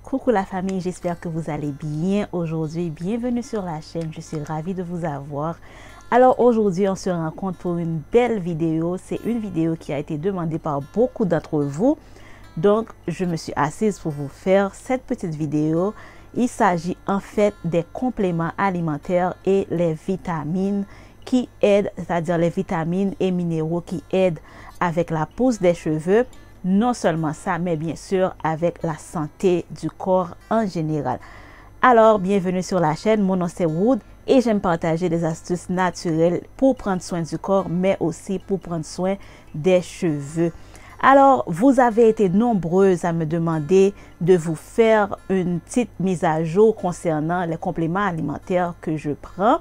Coucou la famille, j'espère que vous allez bien aujourd'hui. Bienvenue sur la chaîne, je suis ravie de vous avoir. Alors aujourd'hui, on se rencontre pour une belle vidéo. C'est une vidéo qui a été demandée par beaucoup d'entre vous. Donc, je me suis assise pour vous faire cette petite vidéo. Il s'agit en fait des compléments alimentaires et les vitamines qui aident, c'est-à-dire les vitamines et minéraux qui aident avec la pousse des cheveux. Non seulement ça, mais bien sûr avec la santé du corps en général. Alors, bienvenue sur la chaîne, mon nom c'est Wood et j'aime partager des astuces naturelles pour prendre soin du corps, mais aussi pour prendre soin des cheveux. Alors, vous avez été nombreuses à me demander de vous faire une petite mise à jour concernant les compléments alimentaires que je prends.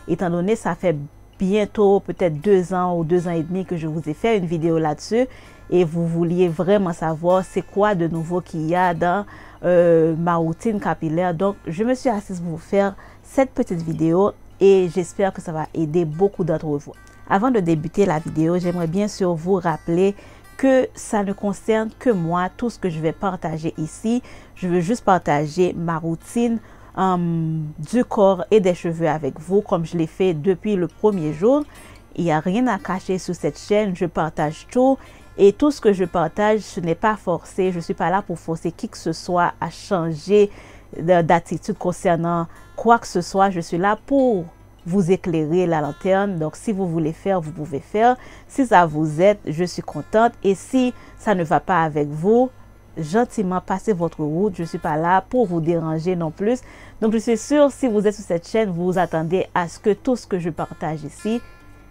Étant donné, ça fait bientôt peut-être 2 ans ou 2 ans et demi que je vous ai fait une vidéo là-dessus. Et vous vouliez vraiment savoir c'est quoi de nouveau qu'il y a dans ma routine capillaire. Donc, je me suis assise pour vous faire cette petite vidéo et j'espère que ça va aider beaucoup d'entre vous. Avant de débuter la vidéo, j'aimerais bien sûr vous rappeler que ça ne concerne que moi, tout ce que je vais partager ici. Je veux juste partager ma routine du corps et des cheveux avec vous, comme je l'ai fait depuis le premier jour. Il n'y a rien à cacher sur cette chaîne, je partage tout. Et tout ce que je partage, ce n'est pas forcé. Je ne suis pas là pour forcer qui que ce soit à changer d'attitude concernant quoi que ce soit. Je suis là pour vous éclairer la lanterne. Donc, si vous voulez faire, vous pouvez faire. Si ça vous aide, je suis contente. Et si ça ne va pas avec vous, gentiment passez votre route. Je ne suis pas là pour vous déranger non plus. Donc, je suis sûre, si vous êtes sur cette chaîne, vous vous attendez à ce que tout ce que je partage ici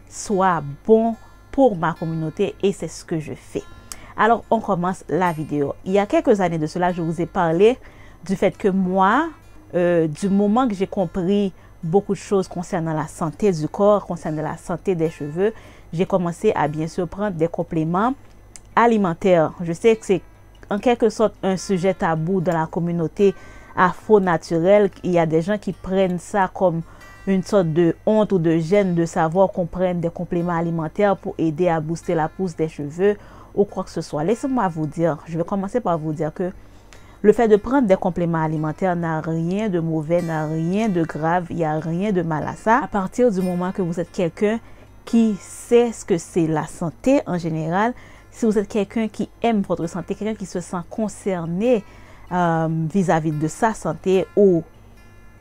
soit bon pour ma communauté et c'est ce que je fais. Alors, on commence la vidéo. Il y a quelques années de cela, je vous ai parlé du fait que moi, du moment que j'ai compris beaucoup de choses concernant la santé du corps, concernant la santé des cheveux, j'ai commencé à bien sûr prendre des compléments alimentaires. Je sais que c'est en quelque sorte un sujet tabou dans la communauté afro-naturelle. Il y a des gens qui prennent ça comme une sorte de honte ou de gêne de savoir qu'on prenne des compléments alimentaires pour aider à booster la pousse des cheveux ou quoi que ce soit. Laissez-moi vous dire, je vais commencer par vous dire que le fait de prendre des compléments alimentaires n'a rien de mauvais, n'a rien de grave, il n'y a rien de mal à ça. À partir du moment que vous êtes quelqu'un qui sait ce que c'est la santé en général, si vous êtes quelqu'un qui aime votre santé, quelqu'un qui se sent concerné vis-à-vis de sa santé ou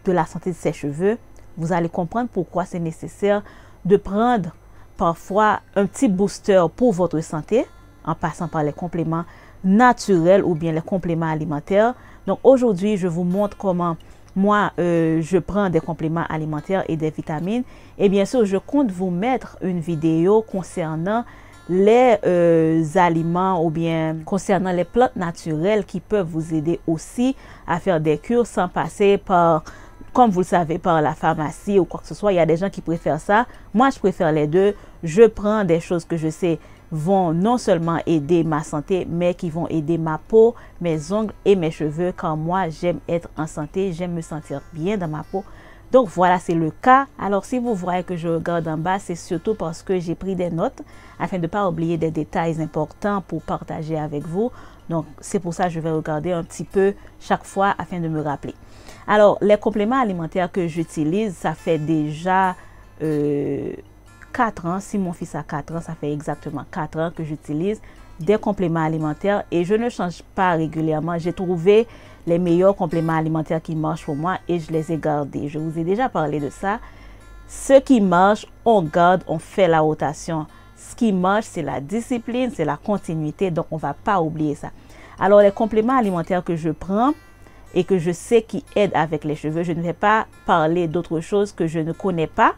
de la santé de ses cheveux, vous allez comprendre pourquoi c'est nécessaire de prendre parfois un petit booster pour votre santé en passant par les compléments naturels ou bien les compléments alimentaires. Donc aujourd'hui, je vous montre comment moi, je prends des compléments alimentaires et des vitamines. Et bien sûr, je compte vous mettre une vidéo concernant les aliments ou bien concernant les plantes naturelles qui peuvent vous aider aussi à faire des cures sans passer par, comme vous le savez, par la pharmacie ou quoi que ce soit. Il y a des gens qui préfèrent ça. Moi, je préfère les deux. Je prends des choses que je sais vont non seulement aider ma santé, mais qui vont aider ma peau, mes ongles et mes cheveux. Quand moi, j'aime être en santé, j'aime me sentir bien dans ma peau. Donc voilà, c'est le cas. Alors si vous voyez que je regarde en bas, c'est surtout parce que j'ai pris des notes afin de ne pas oublier des détails importants pour partager avec vous. Donc c'est pour ça que je vais regarder un petit peu chaque fois afin de me rappeler. Alors les compléments alimentaires que j'utilise, ça fait déjà 4 ans. Si mon fils a 4 ans, ça fait exactement 4 ans que j'utilise des compléments alimentaires et je ne change pas régulièrement. J'ai trouvé les meilleurs compléments alimentaires qui marchent pour moi et je les ai gardés. Je vous ai déjà parlé de ça. Ce qui marche, on garde, on fait la rotation. Ce qui marche, c'est la discipline, c'est la continuité. Donc, on ne va pas oublier ça. Alors, les compléments alimentaires que je prends et que je sais qui aident avec les cheveux, je ne vais pas parler d'autre chose que je ne connais pas.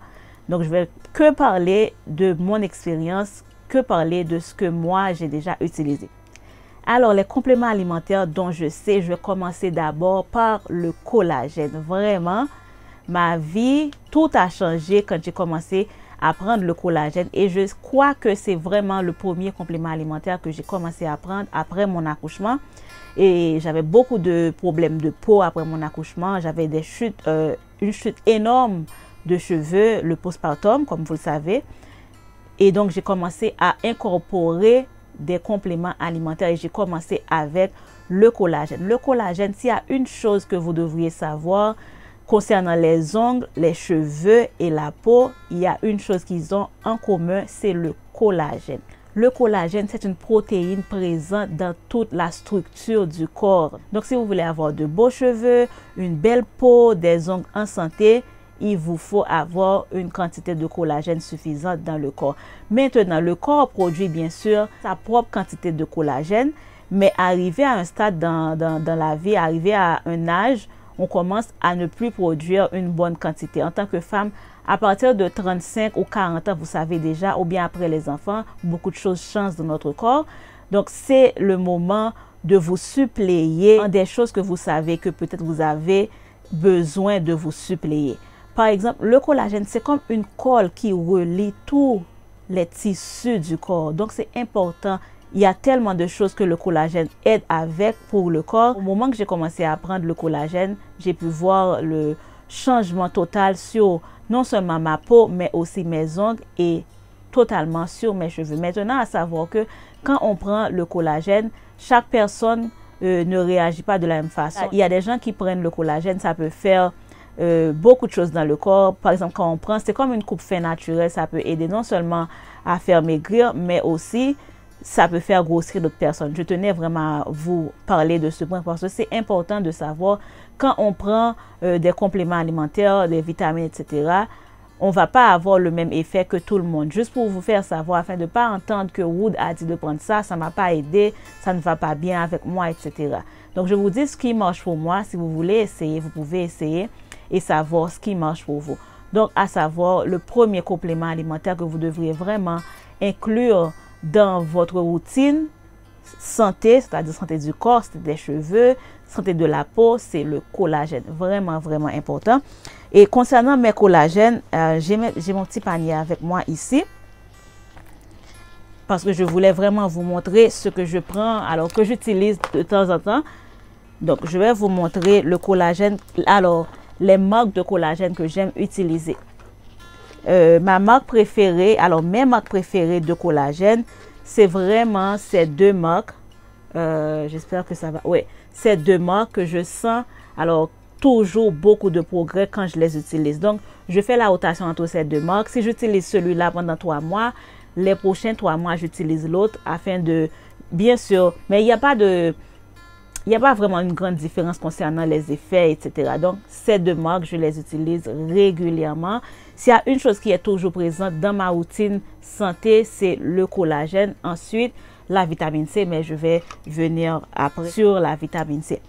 Donc, je vais que parler de mon expérience, que parler de ce que moi, j'ai déjà utilisé. Alors, les compléments alimentaires dont je sais, je vais commencer d'abord par le collagène. Vraiment, ma vie, tout a changé quand j'ai commencé à prendre le collagène. Et je crois que c'est vraiment le premier complément alimentaire que j'ai commencé à prendre après mon accouchement. Et j'avais beaucoup de problèmes de peau après mon accouchement. J'avais des chutes, une chute énorme de cheveux, le postpartum, comme vous le savez. Et donc, j'ai commencé à incorporer des compléments alimentaires et j'ai commencé avec le collagène. Le collagène, s'il y a une chose que vous devriez savoir concernant les ongles, les cheveux et la peau, il y a une chose qu'ils ont en commun, c'est le collagène. Le collagène, c'est une protéine présente dans toute la structure du corps. Donc, si vous voulez avoir de beaux cheveux, une belle peau, des ongles en santé, il vous faut avoir une quantité de collagène suffisante dans le corps. Maintenant, le corps produit bien sûr sa propre quantité de collagène, mais arrivé à un stade dans la vie, arrivé à un âge, on commence à ne plus produire une bonne quantité. En tant que femme, à partir de 35 ou 40 ans, vous savez déjà, ou bien après les enfants, beaucoup de choses changent dans notre corps. Donc, c'est le moment de vous suppléer en des choses que vous savez que peut-être vous avez besoin de vous suppléer. Par exemple, le collagène, c'est comme une colle qui relie tous les tissus du corps. Donc, c'est important. Il y a tellement de choses que le collagène aide avec pour le corps. Au moment que j'ai commencé à prendre le collagène, j'ai pu voir le changement total sur non seulement ma peau, mais aussi mes ongles et totalement sur mes cheveux. Maintenant, à savoir que quand on prend le collagène, chaque personne ne réagit pas de la même façon. Il y a des gens qui prennent le collagène, ça peut faire beaucoup de choses dans le corps. Par exemple, quand on prend, c'est comme une coupe-faits naturelle, ça peut aider non seulement à faire maigrir, mais aussi ça peut faire grossir d'autres personnes. Je tenais vraiment à vous parler de ce point parce que c'est important de savoir quand on prend des compléments alimentaires, des vitamines, etc., on ne va pas avoir le même effet que tout le monde. Juste pour vous faire savoir, afin de ne pas entendre que Wood a dit de prendre ça, ça ne m'a pas aidé, ça ne va pas bien avec moi, etc. Donc, je vous dis ce qui marche pour moi. Si vous voulez essayer, vous pouvez essayer et savoir ce qui marche pour vous. Donc, à savoir, le premier complément alimentaire que vous devriez vraiment inclure dans votre routine santé, c'est-à-dire santé du corps, santé des cheveux, santé de la peau, c'est le collagène. Vraiment, vraiment important. Et concernant mes collagènes, j'ai mon petit panier avec moi ici. Parce que je voulais vraiment vous montrer ce que je prends, alors que j'utilise de temps en temps. Donc, je vais vous montrer le collagène. Alors, les marques de collagène que j'aime utiliser. Ma marque préférée, alors mes marques préférées de collagène, c'est vraiment ces deux marques. J'espère que ça va. Oui, ces deux marques que je sens, alors toujours beaucoup de progrès quand je les utilise. Donc, je fais la rotation entre ces deux marques. Si j'utilise celui-là pendant 3 mois, les prochains 3 mois, j'utilise l'autre afin de, bien sûr, mais il n'y a pas vraiment une grande différence concernant les effets, etc. Donc, ces deux marques, je les utilise régulièrement. S'il y a une chose qui est toujours présente dans ma routine santé, c'est le collagène. Ensuite, la vitamine C, mais je vais venir après sur la vitamine C.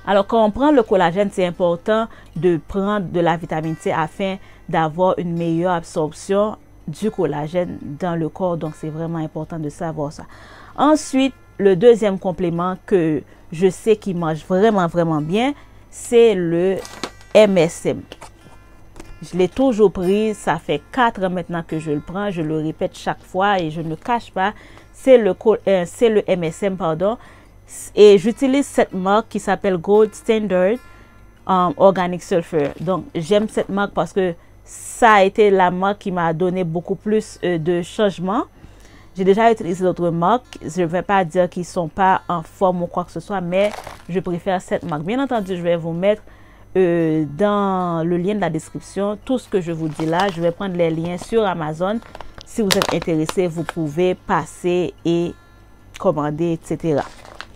Alors, quand on prend le collagène, c'est important de prendre de la vitamine C afin d'avoir une meilleure absorption du collagène dans le corps. Donc, c'est vraiment important de savoir ça. Ensuite, le deuxième complément que je sais qui marche vraiment, vraiment bien, c'est le MSM. Je l'ai toujours pris, ça fait 4 ans maintenant que je le prends, je le répète chaque fois et je ne le cache pas. C'est le MSM, pardon. Et j'utilise cette marque qui s'appelle Gold Standard Organic Sulfur. Donc, j'aime cette marque parce que ça a été la marque qui m'a donné beaucoup plus de changements. J'ai déjà utilisé d'autres marques. Je ne vais pas dire qu'ils ne sont pas en forme ou quoi que ce soit, mais je préfère cette marque. Bien entendu, je vais vous mettre dans le lien de la description tout ce que je vous dis là. Je vais prendre les liens sur Amazon. Si vous êtes intéressé, vous pouvez passer et commander, etc.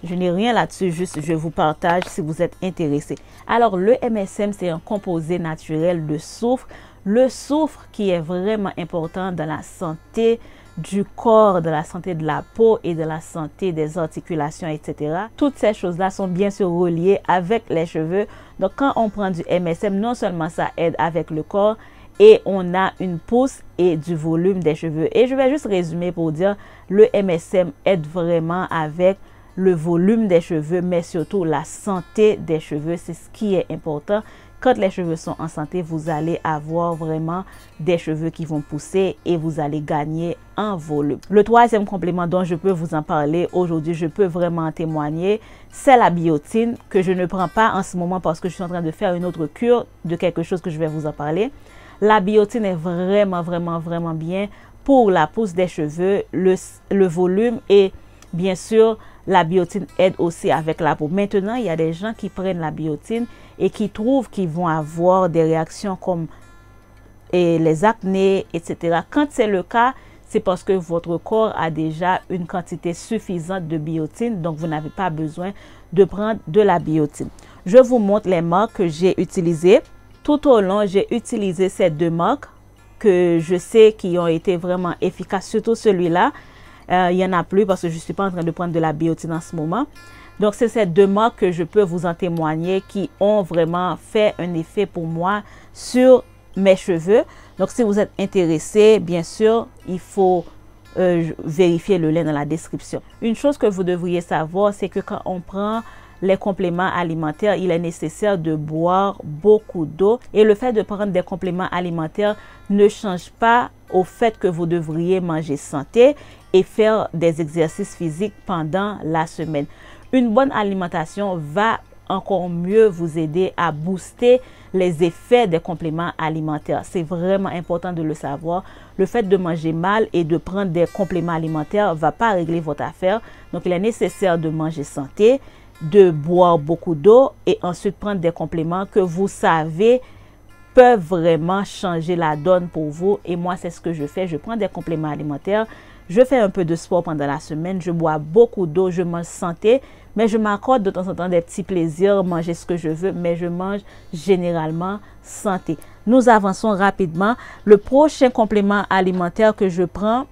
Je n'ai rien là-dessus, juste je vous partage si vous êtes intéressé. Alors, le MSM, c'est un composé naturel de soufre. Le soufre qui est vraiment important dans la santé du corps, de la santé de la peau et de la santé des articulations, etc. Toutes ces choses-là sont bien sûr reliées avec les cheveux. Donc, quand on prend du MSM, non seulement ça aide avec le corps et on a une pousse et du volume des cheveux. Et je vais juste résumer pour dire, le MSM aide vraiment avec le volume des cheveux, mais surtout la santé des cheveux. C'est ce qui est important. Quand les cheveux sont en santé, vous allez avoir vraiment des cheveux qui vont pousser et vous allez gagner en volume. Le troisième complément dont je peux vous en parler aujourd'hui, je peux vraiment en témoigner, c'est la biotine que je ne prends pas en ce moment parce que je suis en train de faire une autre cure de quelque chose que je vais vous en parler. La biotine est vraiment, vraiment, vraiment bien pour la pousse des cheveux, le volume et Bien sûr, la biotine aide aussi avec la peau. Maintenant, il y a des gens qui prennent la biotine et qui trouvent qu'ils vont avoir des réactions comme les acnés, etc. Quand c'est le cas, c'est parce que votre corps a déjà une quantité suffisante de biotine, donc vous n'avez pas besoin de prendre de la biotine. Je vous montre les marques que j'ai utilisées. Tout au long, j'ai utilisé ces deux marques que je sais qui ont été vraiment efficaces, surtout celui-là. Il n'y en a plus parce que je ne suis pas en train de prendre de la biotine en ce moment. Donc, c'est ces deux marques que je peux vous en témoigner qui ont vraiment fait un effet pour moi sur mes cheveux. Donc, si vous êtes intéressé, bien sûr, il faut vérifier le lien dans la description. Une chose que vous devriez savoir, c'est que quand on prend les compléments alimentaires, il est nécessaire de boire beaucoup d'eau. Et le fait de prendre des compléments alimentaires ne change pas au fait que vous devriez manger santé et faire des exercices physiques pendant la semaine. Une bonne alimentation va encore mieux vous aider à booster les effets des compléments alimentaires. C'est vraiment important de le savoir. Le fait de manger mal et de prendre des compléments alimentaires ne va pas régler votre affaire. Donc, il est nécessaire de manger santé, de boire beaucoup d'eau et ensuite prendre des compléments que vous savez peuvent vraiment changer la donne pour vous. Et moi, c'est ce que je fais. Je prends des compléments alimentaires. Je fais un peu de sport pendant la semaine. Je bois beaucoup d'eau. Je mange santé. Mais je m'accorde de temps en temps des petits plaisirs, manger ce que je veux. Mais je mange généralement santé. Nous avançons rapidement. Le prochain complément alimentaire que je prends,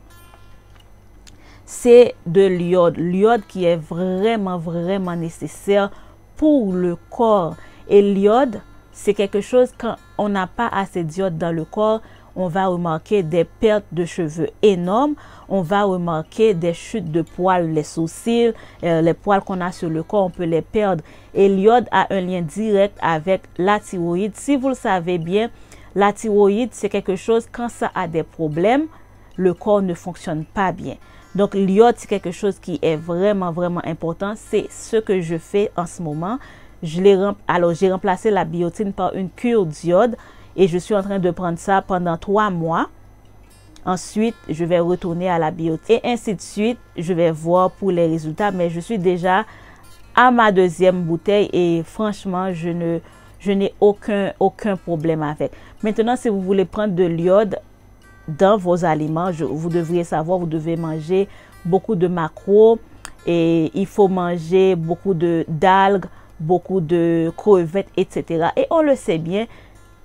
c'est de l'iode. L'iode qui est vraiment, vraiment nécessaire pour le corps. Et l'iode, c'est quelque chose, quand on n'a pas assez d'iode dans le corps, on va remarquer des pertes de cheveux énormes. On va remarquer des chutes de poils, les sourcils, les poils qu'on a sur le corps, on peut les perdre. Et l'iode a un lien direct avec la thyroïde. Si vous le savez bien, la thyroïde, c'est quelque chose, quand ça a des problèmes, le corps ne fonctionne pas bien. Donc, l'iode, c'est quelque chose qui est vraiment, vraiment important. C'est ce que je fais en ce moment. Alors, j'ai remplacé la biotine par une cure d'iode et je suis en train de prendre ça pendant 3 mois. Ensuite, je vais retourner à la biotine et ainsi de suite. Je vais voir pour les résultats, mais je suis déjà à ma 2e bouteille et franchement, je n'ai aucun problème avec. Maintenant, si vous voulez prendre de l'iode dans vos aliments, vous devriez savoir, vous devez manger beaucoup de macros et il faut manger beaucoup d'algues, beaucoup de crevettes, etc. Et on le sait bien,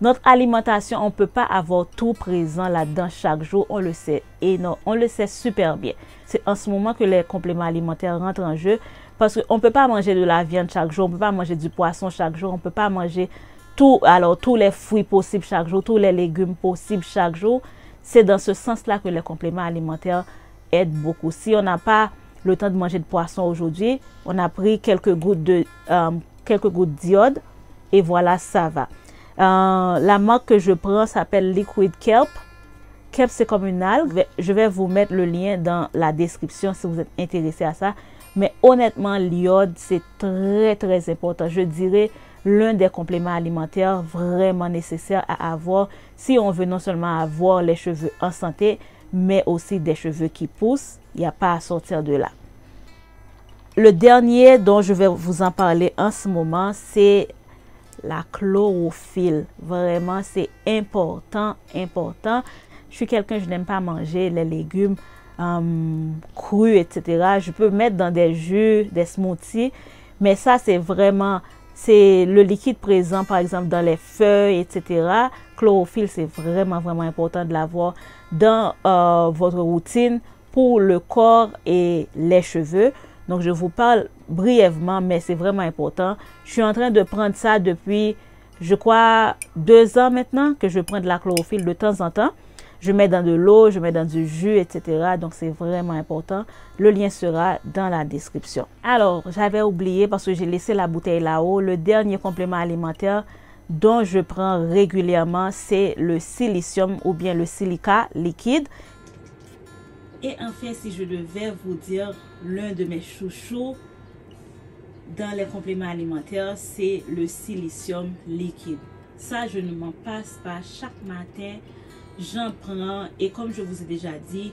notre alimentation, on ne peut pas avoir tout présent là-dedans chaque jour, on le sait. Et non, on le sait super bien. C'est en ce moment que les compléments alimentaires rentrent en jeu parce qu'on ne peut pas manger de la viande chaque jour, on ne peut pas manger du poisson chaque jour, on ne peut pas manger tous les fruits possibles chaque jour, tous les légumes possibles chaque jour. C'est dans ce sens-là que les compléments alimentaires aident beaucoup. Si on n'a pas le temps de manger de poisson aujourd'hui, on a pris quelques gouttes d'iode et voilà, ça va. La marque que je prends s'appelle Liquid Kelp. Kelp, c'est comme une algue. Je vais vous mettre le lien dans la description si vous êtes intéressé à ça. Mais honnêtement, l'iode, c'est très, très important. Je dirais l'un des compléments alimentaires vraiment nécessaires à avoir si on veut non seulement avoir les cheveux en santé, mais aussi des cheveux qui poussent. Il n'y a pas à sortir de là. Le dernier dont je vais vous en parler en ce moment, c'est la chlorophylle. Vraiment, c'est important. Je suis quelqu'un, je n'aime pas manger les légumes crus, etc. Je peux mettre dans des jus, des smoothies, mais ça, c'est vraiment, c'est le liquide présent, par exemple, dans les feuilles, etc. Chlorophylle, c'est vraiment, vraiment important de l'avoir dans votre routine pour le corps et les cheveux. Donc, je vous parle brièvement, mais c'est vraiment important. Je suis en train de prendre ça depuis, je crois, 2 ans maintenant que je prends de la chlorophylle de temps en temps. Je mets dans de l'eau, je mets dans du jus, etc. Donc, c'est vraiment important. Le lien sera dans la description. Alors, j'avais oublié parce que j'ai laissé la bouteille là-haut. Le dernier complément alimentaire dont je prends régulièrement, c'est le silicium ou bien le silica liquide. Et enfin, si je devais vous dire l'un de mes chouchous dans les compléments alimentaires, c'est le silicium liquide. Ça, je ne m'en passe pas. Chaque matin, j'en prends. Et comme je vous ai déjà dit,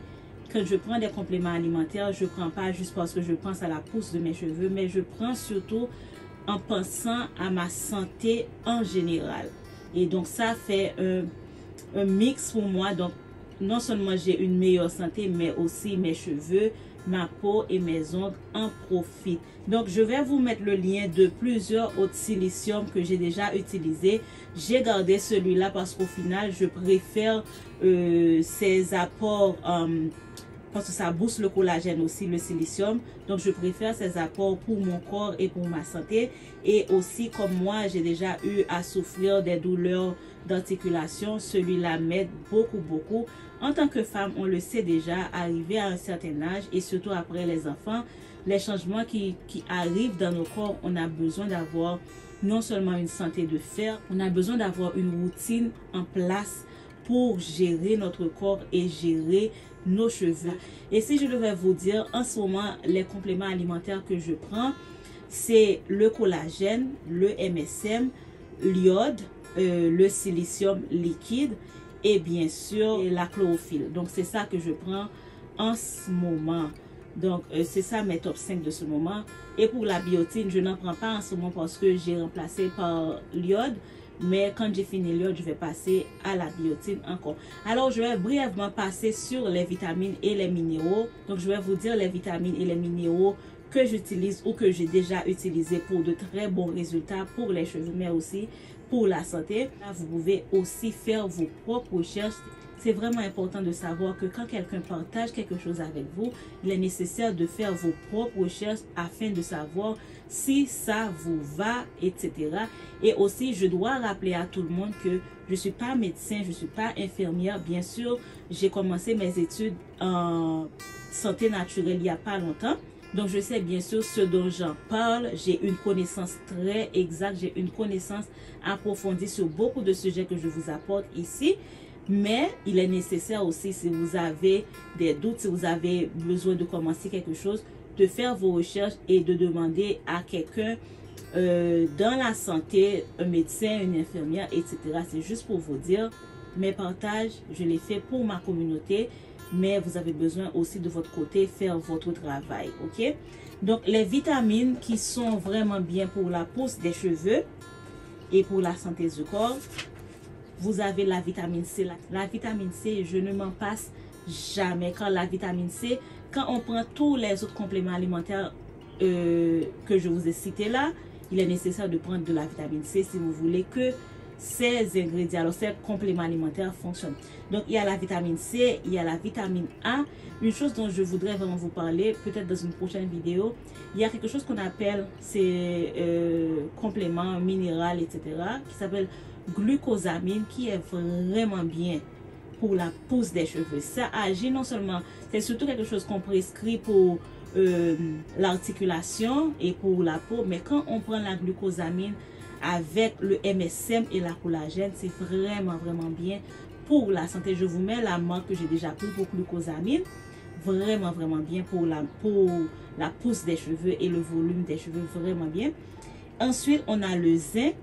quand je prends des compléments alimentaires, je ne prends pas juste parce que je pense à la pousse de mes cheveux, mais je prends surtout en pensant à ma santé en général. Et donc ça fait un mix pour moi. Donc non seulement j'ai une meilleure santé, mais aussi mes cheveux, ma peau et mes ongles en profitent. Donc je vais vous mettre le lien de plusieurs autres silicium que j'ai déjà utilisé. J'ai gardé celui-là parce qu'au final je préfère ses apports parce que ça booste le collagène aussi, le silicium. Donc je préfère ces apports pour mon corps et pour ma santé. Et aussi, comme moi, j'ai déjà eu à souffrir des douleurs d'articulation, celui-là m'aide beaucoup. En tant que femme, on le sait déjà, arrivé à un certain âge et surtout après les enfants, les changements qui arrivent dans nos corps, on a besoin d'avoir non seulement une santé de fer, on a besoin d'avoir une routine en place pour gérer notre corps et gérer nos cheveux. Et si je devais vous dire, en ce moment, les compléments alimentaires que je prends, c'est le collagène, le MSM, l'iode, le silicium liquide et bien sûr la chlorophylle. Donc c'est ça que je prends en ce moment. Donc c'est ça mes top 5 de ce moment. Et pour la biotine, je n'en prends pas en ce moment parce que j'ai remplacé par l'iode. Mais quand j'ai fini l'iode, je vais passer à la biotine encore. Alors, je vais brièvement passer sur les vitamines et les minéraux. Donc, je vais vous dire les vitamines et les minéraux que j'utilise ou que j'ai déjà utilisé pour de très bons résultats pour les cheveux, mais aussi pour la santé. Là, vous pouvez aussi faire vos propres recherches. C'est vraiment important de savoir que quand quelqu'un partage quelque chose avec vous, il est nécessaire de faire vos propres recherches afin de savoir si ça vous va, etc. Et aussi, je dois rappeler à tout le monde que je ne suis pas médecin, je ne suis pas infirmière. Bien sûr, j'ai commencé mes études en santé naturelle il n'y a pas longtemps. Donc, je sais bien sûr ce dont j'en parle. J'ai une connaissance très exacte, j'ai une connaissance approfondie sur beaucoup de sujets que je vous apporte ici. Mais il est nécessaire aussi, si vous avez des doutes, si vous avez besoin de commencer quelque chose, de faire vos recherches et de demander à quelqu'un dans la santé, un médecin, une infirmière, etc. C'est juste pour vous dire, mes partages, je les fais pour ma communauté, mais vous avez besoin aussi de votre côté faire votre travail, ok? Donc, les vitamines qui sont vraiment bien pour la pousse des cheveux et pour la santé du corps, vous avez la vitamine C. La vitamine C, je ne m'en passe jamais. Quand la vitamine C, quand on prend tous les autres compléments alimentaires que je vous ai cités là, il est nécessaire de prendre de la vitamine C si vous voulez que ces ingrédients, alors ces compléments alimentaires fonctionnent. Donc, il y a la vitamine C, il y a la vitamine A. Une chose dont je voudrais vraiment vous parler, peut-être dans une prochaine vidéo, il y a quelque chose qu'on appelle ces compléments minéraux, etc., qui s'appelle glucosamine, qui est vraiment bien pour la pousse des cheveux. Ça agit non seulement, c'est surtout quelque chose qu'on prescrit pour l'articulation et pour la peau, mais quand on prend la glucosamine avec le MSM et la collagène, c'est vraiment bien pour la santé. Je vous mets la marque que j'ai déjà pris pour glucosamine, vraiment bien pour la pousse des cheveux et le volume des cheveux, vraiment bien. Ensuite, on a le zinc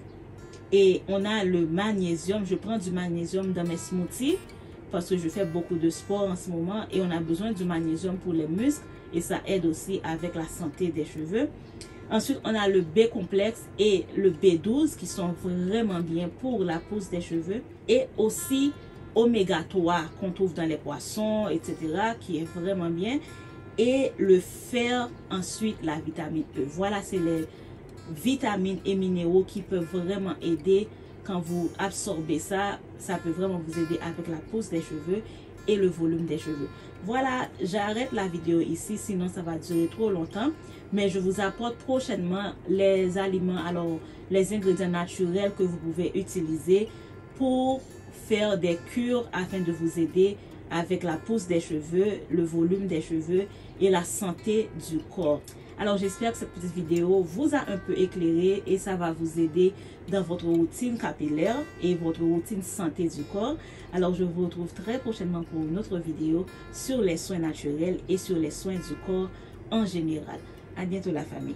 et on a le magnésium. Je prends du magnésium dans mes smoothies parce que je fais beaucoup de sport en ce moment et on a besoin du magnésium pour les muscles et ça aide aussi avec la santé des cheveux. Ensuite, on a le B complexe et le B12 qui sont vraiment bien pour la pousse des cheveux et aussi oméga 3 qu'on trouve dans les poissons, etc., qui est vraiment bien. Et le fer, ensuite la vitamine E. Voilà, c'est les vitamines et minéraux qui peuvent vraiment aider. Quand vous absorbez ça, ça peut vraiment vous aider avec la pousse des cheveux et le volume des cheveux. Voilà, j'arrête la vidéo ici, sinon ça va durer trop longtemps. Mais je vous apporte prochainement les aliments, alors les ingrédients naturels que vous pouvez utiliser pour faire des cures afin de vous aider avec la pousse des cheveux, le volume des cheveux et la santé du corps. Alors j'espère que cette petite vidéo vous a un peu éclairé et ça va vous aider dans votre routine capillaire et votre routine santé du corps. Alors je vous retrouve très prochainement pour une autre vidéo sur les soins naturels et sur les soins du corps en général. À bientôt la famille.